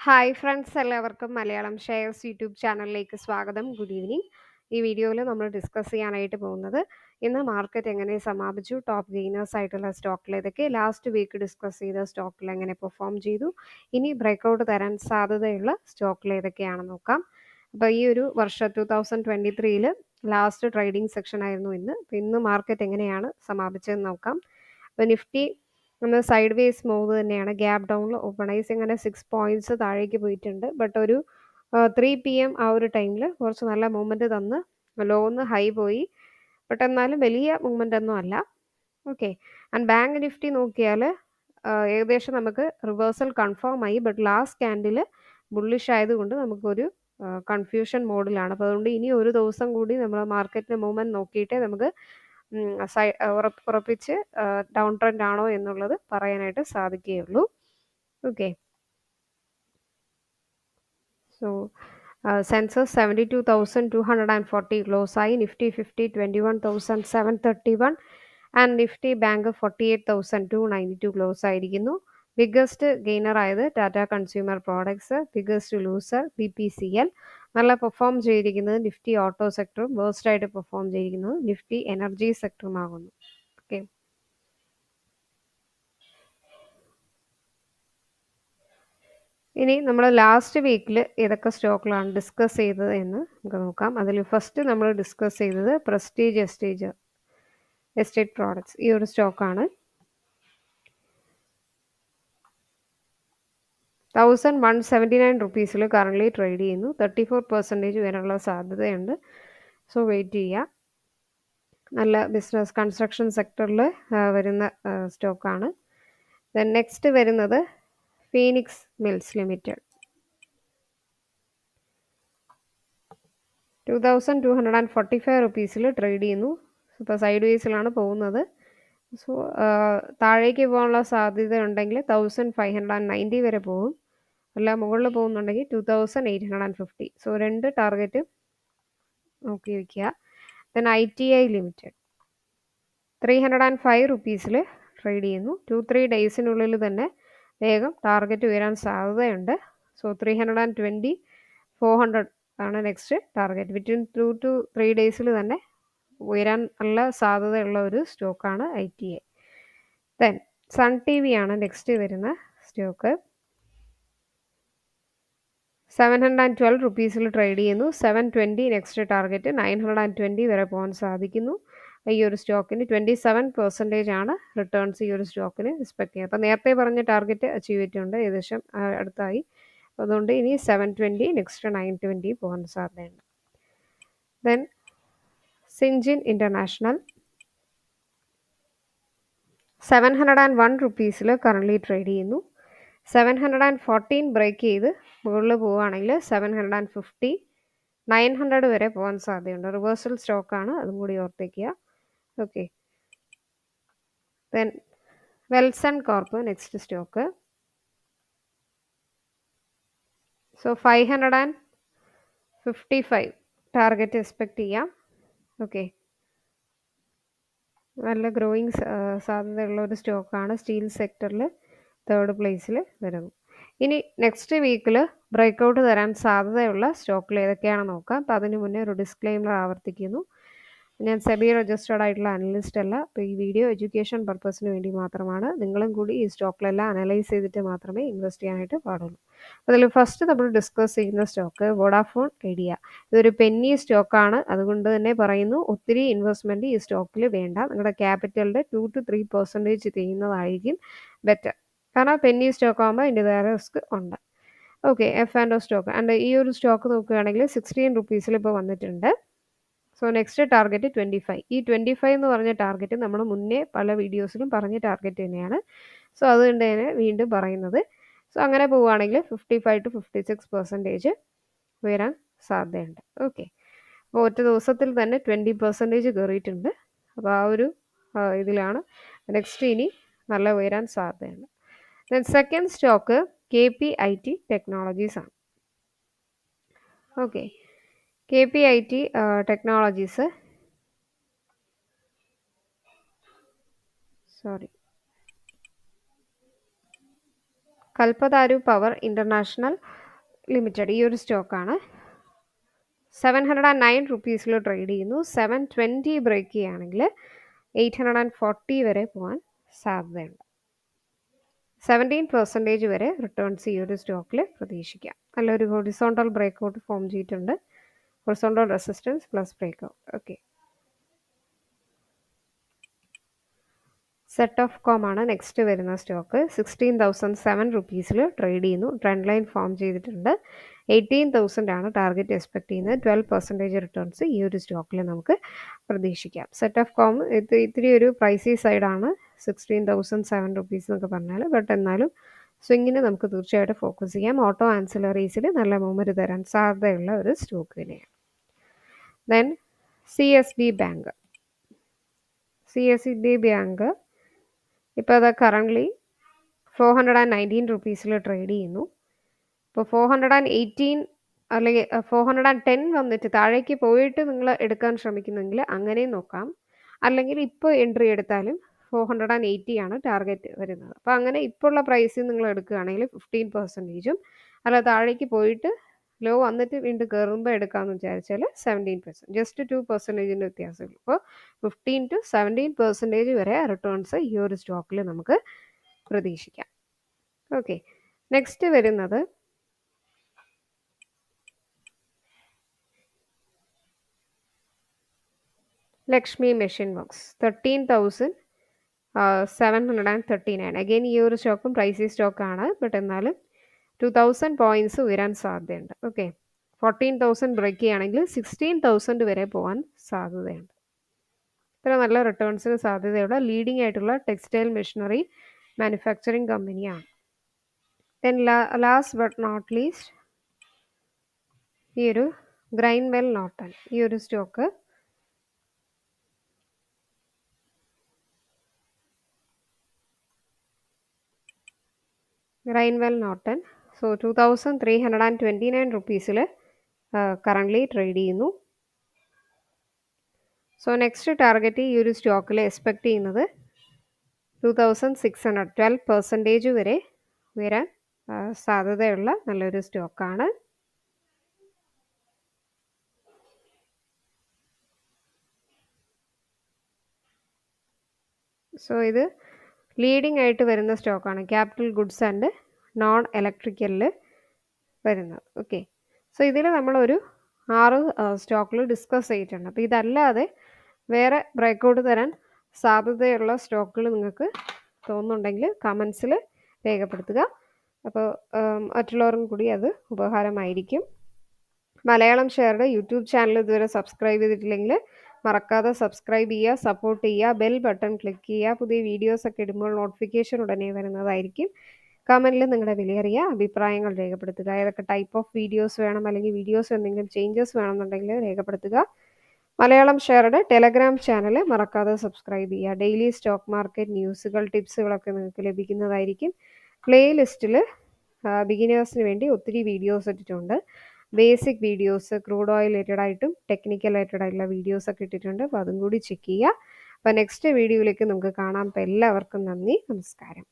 Hi friends, എല്ലാവർക്കും Malayalam shares YouTube ചാനലിലേക്ക് സ്വാഗതം. Good evening. ഈ വീഡിയോയിൽ നമ്മൾ ഡിസ്കസ് ചെയ്യാനായിട്ട് പോകുന്നത് ഇന്ന് മാർക്കറ്റ് എങ്ങനെ സമാപിച്ചു, ടോപ്പ് ഗെയിനേഴ്സ് ആയിട്ടുള്ള സ്റ്റോക്കിൽ ഏതൊക്കെ, ലാസ്റ്റ് വീക്ക് ഡിസ്കസ് ചെയ്ത സ്റ്റോക്കിൽ എങ്ങനെ പെർഫോം ചെയ്തു, ഇനി ബ്രേക്കൗട്ട് തരാൻ സാധ്യതയുള്ള സ്റ്റോക്കിൽ ഏതൊക്കെയാണെന്ന് നോക്കാം. അപ്പോൾ ഈ ഒരു വർഷം 2023 ലാസ്റ്റ് ട്രേഡിംഗ് സെക്ഷൻ ആയിരുന്നു ഇന്ന്. അപ്പോൾ ഇന്ന് മാർക്കറ്റ് എങ്ങനെയാണ് സമാപിച്ചതെന്ന് നോക്കാം. അപ്പോൾ നിഫ്റ്റി ഒന്ന് സൈഡ് വേസ് മൂവ് തന്നെയാണ്. ഗ്യാപ് ഡൗണിൽ ഓപ്പണൈസ് ഇങ്ങനെ 6 പോയിന്റ്സ് താഴേക്ക് പോയിട്ടുണ്ട്. ബട്ട് ഒരു 3 PM ആ ഒരു ടൈമിൽ കുറച്ച് നല്ല മൂവ്മെൻറ്റ് തന്ന് ലോന്ന് ഹൈ പോയി. ബട്ട് എന്നാലും വലിയ മൂവ്മെൻ്റ് ഒന്നും അല്ല. ഓക്കെ. ആൻഡ് ബാങ്ക് നിഫ്റ്റി നോക്കിയാൽ ഏകദേശം നമുക്ക് റിവേഴ്സൽ കൺഫേം ആയി. ബട്ട് ലാസ്റ്റ് ക്യാൻഡിൽ ബുള്ളിഷ് ആയതുകൊണ്ട് നമുക്കൊരു കൺഫ്യൂഷൻ മോഡിലാണ്. അപ്പോൾ അതുകൊണ്ട് ഇനി ഒരു ദിവസം കൂടി നമ്മൾ മാർക്കറ്റിൻ്റെ മൂവ്മെൻറ്റ് നോക്കിയിട്ടേ നമുക്ക് ഉറപ്പിച്ച് ഡൗൺ ട്രെൻഡ് ആണോ എന്നുള്ളത് പറയാനായിട്ട് സാധിക്കുകയുള്ളൂ. ഓക്കെ. സോ സെൻസസ് 72,240 ക്ലോസ് ആയി. Nifty 50 21,731 and Nifty bank 48,292 close ആയിരിക്കുന്നു. ബിഗ്ഗസ്റ്റ് ഗെയിനർ ആയത് Tata consumer products, biggest loser BPCL. നല്ല പെർഫോം ചെയ്തിരിക്കുന്നത് നിഫ്റ്റി ഓട്ടോ സെക്ടറും, വേഴ്സ്റ്റ് ആയിട്ട് പെർഫോം ചെയ്തിരിക്കുന്നത് നിഫ്റ്റി എനർജി സെക്ടറുമാകുന്നു. ഓക്കെ. ഇനി നമ്മൾ ലാസ്റ്റ് വീക്കിൽ ഏതൊക്കെ സ്റ്റോക്കുകളാണ് ഡിസ്കസ് ചെയ്തത് എന്ന് നമുക്ക് നോക്കാം. അതിൽ ഫസ്റ്റ് നമ്മൾ ഡിസ്കസ് ചെയ്തത് പ്രസ്റ്റീജ് എസ്റ്റേറ്റ് പ്രോഡക്ട്സ്, ഈ ഒരു സ്റ്റോക്കാണ്. 1179 റുപ്പീസിൽ കറൻ്റ്ലി ട്രേഡ് ചെയ്യുന്നു. 34% വരെയുള്ള സാധ്യതയുണ്ട്. സോ വെയിറ്റ് ചെയ്യുക. നല്ല ബിസിനസ് കൺസ്ട്രക്ഷൻ സെക്ടറിൽ വരുന്ന സ്റ്റോക്കാണ്. ദെൻ നെക്സ്റ്റ് വരുന്നത് ഫീനിക്സ് മിൽസ് ലിമിറ്റഡ്. 2245 റുപ്പീസിൽ ട്രേഡ് ചെയ്യുന്നു. ഇപ്പോൾ സൈഡ് വേസിലാണ് പോകുന്നത്. സോ താഴേക്ക് പോകാനുള്ള സാധ്യത ഉണ്ടെങ്കിൽ 1590 വരെ പോകും. അല്ല മുകളിൽ പോകുന്നുണ്ടെങ്കിൽ 2850. സോ 2 ടാർഗറ്റ് നോക്കി വയ്ക്കുക. ദെൻ ITI ലിമിറ്റഡ് 305 റുപ്പീസിൽ ട്രേഡ് ചെയ്യുന്നു. 2-3 ഡേയ്സിനുള്ളിൽ തന്നെ വേഗം ടാർഗറ്റ് ഉയരാൻ സാധ്യതയുണ്ട്. സോ 320, 400 ആണ് നെക്സ്റ്റ് ടാർഗറ്റ്. ബിറ്റ്വീൻ 2 to 3 ഡേയ്സിൽ തന്നെ ഉയരാൻ നല്ല സാധ്യതയുള്ള ഒരു സ്റ്റോക്കാണ് ITI. ദെൻ സൺ TV ആണ് നെക്സ്റ്റ് വരുന്ന സ്റ്റോക്ക്. 712 റുപ്പീസിൽ ട്രേഡ് ചെയ്യുന്നു. 720 നെക്സ്റ്റ് ടാർഗറ്റ്. 920 വരെ പോകാൻ സാധിക്കുന്നു. ഈ ഒരു സ്റ്റോക്കിന് 27% ആണ് റിട്ടേൺസ് ഈ ഒരു സ്റ്റോക്കിന് എക്സ്പെക്ട് ചെയ്യുന്നത്. അപ്പോൾ നേരത്തെ പറഞ്ഞ ടാർഗറ്റ് അച്ചീവ് ചെയ്തിട്ടുണ്ട്, ഏകദേശം അടുത്തായി. അതുകൊണ്ട് ഇനി 720 നെക്സ്റ്റ് 920 പോകാൻ സാധ്യതയുണ്ട്. Then Syngene international 701 റുപ്പീസിൽ currently trade ചെയ്യുന്നു. 714 ബ്രേക്ക് ചെയ്ത് മുകളിൽ പോവുകയാണെങ്കിൽ 750, 900 വരെ പോകാൻ സാധ്യതയുണ്ട്. റിവേഴ്സൽ സ്റ്റോക്കാണ്, അതും കൂടി ഓർത്തേക്കുക. Okay. Then Welspun corp next stock. So 555 target expect ചെയ്യാം. ഓക്കെ. നല്ല ഗ്രോയിങ് സാധ്യതയുള്ള ഒരു സ്റ്റോക്കാണ്. സ്റ്റീൽ സെക്ടറിൽ 3rd പ്ലേസിൽ വരുന്നു. ഇനി നെക്സ്റ്റ് വീക്കിൽ ബ്രേക്കൗട്ട് തരാൻ സാധ്യതയുള്ള സ്റ്റോക്കിൽ ഏതൊക്കെയാണെന്ന് നോക്കാം. അപ്പോൾ അതിന് മുന്നേ ഒരു ഡിസ്ക്ലെയിമർ ആവർത്തിക്കുന്നു. ഞാൻ സെബി രജിസ്റ്റേർഡ് ആയിട്ടുള്ള അനലിസ്റ്റ് അല്ല. അപ്പോൾ ഈ വീഡിയോ എഡ്യൂക്കേഷൻ പർപ്പസിന് വേണ്ടി മാത്രമാണ്. നിങ്ങളും കൂടി ഈ സ്റ്റോക്കിലെല്ലാം അനലൈസ് ചെയ്തിട്ട് മാത്രമേ ഇൻവെസ്റ്റ് ചെയ്യാനായിട്ട് പാടുള്ളൂ. അതിൽ ഫസ്റ്റ് നമ്മൾ ഡിസ്കസ് ചെയ്യുന്ന സ്റ്റോക്ക് വോഡാഫോൺ ഐഡിയ. ഇതൊരു പെന്നി സ്റ്റോക്കാണ്. അതുകൊണ്ട് തന്നെ പറയുന്നു, ഒത്തിരി ഇൻവെസ്റ്റ്മെൻറ്റ് ഈ സ്റ്റോക്കിൽ വേണ്ട. നിങ്ങളുടെ ക്യാപിറ്റലിൻ്റെ 2 to 3% ചെയ്യുന്നതായിരിക്കും ബെറ്റർ. കാരണം പെന്നി സ്റ്റോക്ക് ആകുമ്പോൾ അതിൻ്റെതായ റിസ്ക് ഉണ്ട്. ഓക്കെ. F&O stock. ആൻഡ് ഈ ഒരു സ്റ്റോക്ക് നോക്കുകയാണെങ്കിൽ 16 റുപ്പീസിൽ ഇപ്പോൾ വന്നിട്ടുണ്ട്. So next target 25. ഈ 25 എന്ന് പറഞ്ഞ ടാർഗറ്റ് നമ്മൾ മുന്നേ പല വീഡിയോസിലും പറഞ്ഞ ടാർഗറ്റ് തന്നെയാണ്. സോ അതുകൊണ്ട് തന്നെ വീണ്ടും പറയുന്നത്. സോ അങ്ങനെ പോവുകയാണെങ്കിൽ 55 to 56% ഉയരാൻ സാധ്യതയുണ്ട്. ഓക്കെ. അപ്പോൾ ഒറ്റ ദിവസത്തിൽ തന്നെ 20% കയറിയിട്ടുണ്ട്. അപ്പോൾ ആ ഒരു ഇതിലാണ് നെക്സ്റ്റ് ഇനി നല്ല ഉയരാൻ സാധ്യതയുണ്ട്. Then second stock KPIT technologies ആണ്. Okay. KPIT technologies Kalpataru power international limited ഈ ഒരു സ്റ്റോക്കാണ്. 709 റുപ്പീസിൽ ട്രേഡ് ചെയ്യുന്നു. 720 ബ്രേക്ക് ചെയ്യുകയാണെങ്കിൽ 840 വരെ പോകാൻ സാധ്യതയുണ്ട്. 17% വരെ റിട്ടേൺസ് ഈ ഒരു സ്റ്റോക്കിൽ പ്രതീക്ഷിക്കാം. നല്ലൊരു ഹൊറിസോണ്ടൽ ബ്രേക്ക്ഔട്ട് ഫോം ചെയ്തിട്ടുണ്ട്. Horizontal resistance plus breakout. Okay, set of com ആണ് നെക്സ്റ്റ് വരുന്ന സ്റ്റോക്ക്. 16,007 റുപ്പീസിൽ ട്രേഡ് ചെയ്യുന്നു. ട്രെൻഡ് ലൈൻ ഫോം ചെയ്തിട്ടുണ്ട്. 18,000 ആണ് ടാർഗറ്റ് എക്സ്പെക്ട് ചെയ്യുന്നത്. 12% റിട്ടേൺസ് ഈ ഒരു സ്റ്റോക്കിൽ നമുക്ക് പ്രതീക്ഷിക്കാം. സെറ്റ് ഓഫ് കോം ഇത്തിരി ഒരു പ്രൈസി സൈഡാണ്, 16,007 റുപ്പീസ് എന്നൊക്കെ പറഞ്ഞാൽ. ബട്ട് എന്നാലും സ്വിങ്ങിന് നമുക്ക് തീർച്ചയായിട്ടും ഫോക്കസ് ചെയ്യാം. ഓട്ടോ ആൻസിലറീസിൽ നല്ല മൂവ്മെൻറ്റ് തരാൻ സാധ്യതയുള്ള ഒരു സ്റ്റോക്ക് തന്നെയാണ്. Then CSB bank. CSB bank ഇപ്പോൾ അത് കറൻ്റ്ലി 419 റുപ്പീസിൽ ട്രേഡ് ചെയ്യുന്നു. ഇപ്പോൾ 418 അല്ലെങ്കിൽ 410 വന്നിട്ട് താഴേക്ക് പോയിട്ട് നിങ്ങൾ എടുക്കാൻ ശ്രമിക്കുന്നെങ്കിൽ അങ്ങനെയും നോക്കാം. അല്ലെങ്കിൽ ഇപ്പോൾ എൻട്രി എടുത്താലും 480 ആണ് ടാർഗറ്റ് വരുന്നത്. അപ്പോൾ അങ്ങനെ ഇപ്പോൾ ഉള്ള പ്രൈസിൽ നിങ്ങൾ എടുക്കുകയാണെങ്കിൽ 15%, അല്ല താഴേക്ക് പോയിട്ട് ലോ വന്നിട്ട് വീണ്ടും കയറുമ്പോൾ എടുക്കാമെന്ന് വിചാരിച്ചാൽ 17%, ജസ്റ്റ് 2%ൻ്റെ വ്യത്യാസമുള്ളൂ. അപ്പോൾ 15 to 17% വരെ റിട്ടേൺസ് ഈ ഒരു സ്റ്റോക്കിൽ നമുക്ക് പ്രതീക്ഷിക്കാം. ഓക്കെ, നെക്സ്റ്റ് വരുന്നത് ലക്ഷ്മി മെഷീൻ വർക്ക്സ്. 13,739. അഗെയിൻ ഈ ഒരു സ്റ്റോക്കും പ്രൈസി സ്റ്റോക്കാണ്. ബട്ട് എന്നാലും 2000 പോയിൻറ്റ്സ് ഉയരാൻ സാധ്യതയുണ്ട്. ഓക്കെ, 14,000 ബ്രേക്ക് ചെയ്യുകയാണെങ്കിൽ 16,000 വരെ പോകാൻ സാധ്യതയുണ്ട്. ഇത്ര നല്ല റിട്ടേൺസിന് സാധ്യതയുള്ള ലീഡിംഗ് ആയിട്ടുള്ള ടെക്സ്റ്റൈൽ മെഷീനറി മാനുഫാക്ചറിങ് കമ്പനിയാണ്. Then last but not least ഈ ഒരു ഗ്രൈൻവെൽ നോർട്ടൺ. ഈ ഒരു സ്റ്റോക്ക് ഗ്രൈൻവെൽ നോർട്ടൺ. സോ 2,329 റുപ്പീസിൽ കറൻ്റ്ലി ട്രേഡ് ചെയ്യുന്നു. സോ നെക്സ്റ്റ് ടാർഗറ്റ് ഈ ഒരു സ്റ്റോക്കിൽ എക്സ്പെക്ട് ചെയ്യുന്നത് 2,600, 12% വരെ ഉയരാൻ സാധ്യതയുള്ള നല്ലൊരു സ്റ്റോക്കാണ്. സോ ഇത് ലീഡിംഗ് ആയിട്ട് വരുന്ന സ്റ്റോക്കാണ്. ക്യാപിറ്റൽ ഗുഡ്സ് ആൻഡ് നോൺ ഇലക്ട്രിക്കലിൽ വരുന്നത്. ഓക്കെ, സോ ഇതിൽ നമ്മളൊരു 6 സ്റ്റോക്കിൽ ഡിസ്കസ് ചെയ്തിട്ടുണ്ട്. അപ്പോൾ ഇതല്ലാതെ വേറെ ബ്രേക്കൗട്ട് തരാൻ സാധ്യതയുള്ള സ്റ്റോക്കുകൾ നിങ്ങൾക്ക് തോന്നുന്നുണ്ടെങ്കിൽ കമൻസിൽ രേഖപ്പെടുത്തുക. അപ്പോൾ മറ്റുള്ളവർക്കും കൂടി അത് ഉപകാരമായിരിക്കും. മലയാളം ഷെയറുടെ യൂട്യൂബ് ചാനൽ ഇതുവരെ സബ്സ്ക്രൈബ് ചെയ്തിട്ടില്ലെങ്കിൽ മറക്കാതെ സബ്സ്ക്രൈബ് ചെയ്യുക, സപ്പോർട്ട് ചെയ്യുക, ബെൽ ബട്ടൺ ക്ലിക്ക് ചെയ്യുക. പുതിയ വീഡിയോസൊക്കെ ഇടുമ്പോൾ നോട്ടിഫിക്കേഷൻ ഉടനെ വരുന്നതായിരിക്കും. കമൻറ്റിൽ നിങ്ങളുടെ വിലയേറിയ അഭിപ്രായങ്ങൾ രേഖപ്പെടുത്തുക. ഏതൊക്കെ ടൈപ്പ് ഓഫ് വീഡിയോസ് വേണം, അല്ലെങ്കിൽ വീഡിയോസ് എന്തെങ്കിലും ചേഞ്ചസ് വേണമെന്നുണ്ടെങ്കിൽ രേഖപ്പെടുത്തുക. മലയാളം ഷെയറുടെ ടെലഗ്രാം ചാനൽ മറക്കാതെ സബ്സ്ക്രൈബ് ചെയ്യുക. ഡെയിലി സ്റ്റോക്ക് മാർക്കറ്റ് ന്യൂസുകൾ, ടിപ്സുകളൊക്കെ നിങ്ങൾക്ക് ലഭിക്കുന്നതായിരിക്കും. പ്ലേലിസ്റ്റിൽ ബിഗിനേഴ്സിന് വേണ്ടി ഒത്തിരി വീഡിയോസ് ഇട്ടിട്ടുണ്ട്. Basic videos, crude oil related ആയിട്ടും ടെക്നിക്കൽ റിലേറ്റഡ് ആയിട്ടുള്ള വീഡിയോസൊക്കെ ഇട്ടിട്ടുണ്ട്. അപ്പോൾ അതും കൂടി ചെക്ക് ചെയ്യുക. അപ്പോൾ നെക്സ്റ്റ് വീഡിയോയിലേക്ക് നമുക്ക് കാണാം. അപ്പോൾ എല്ലാവർക്കും നന്ദി, നമസ്കാരം.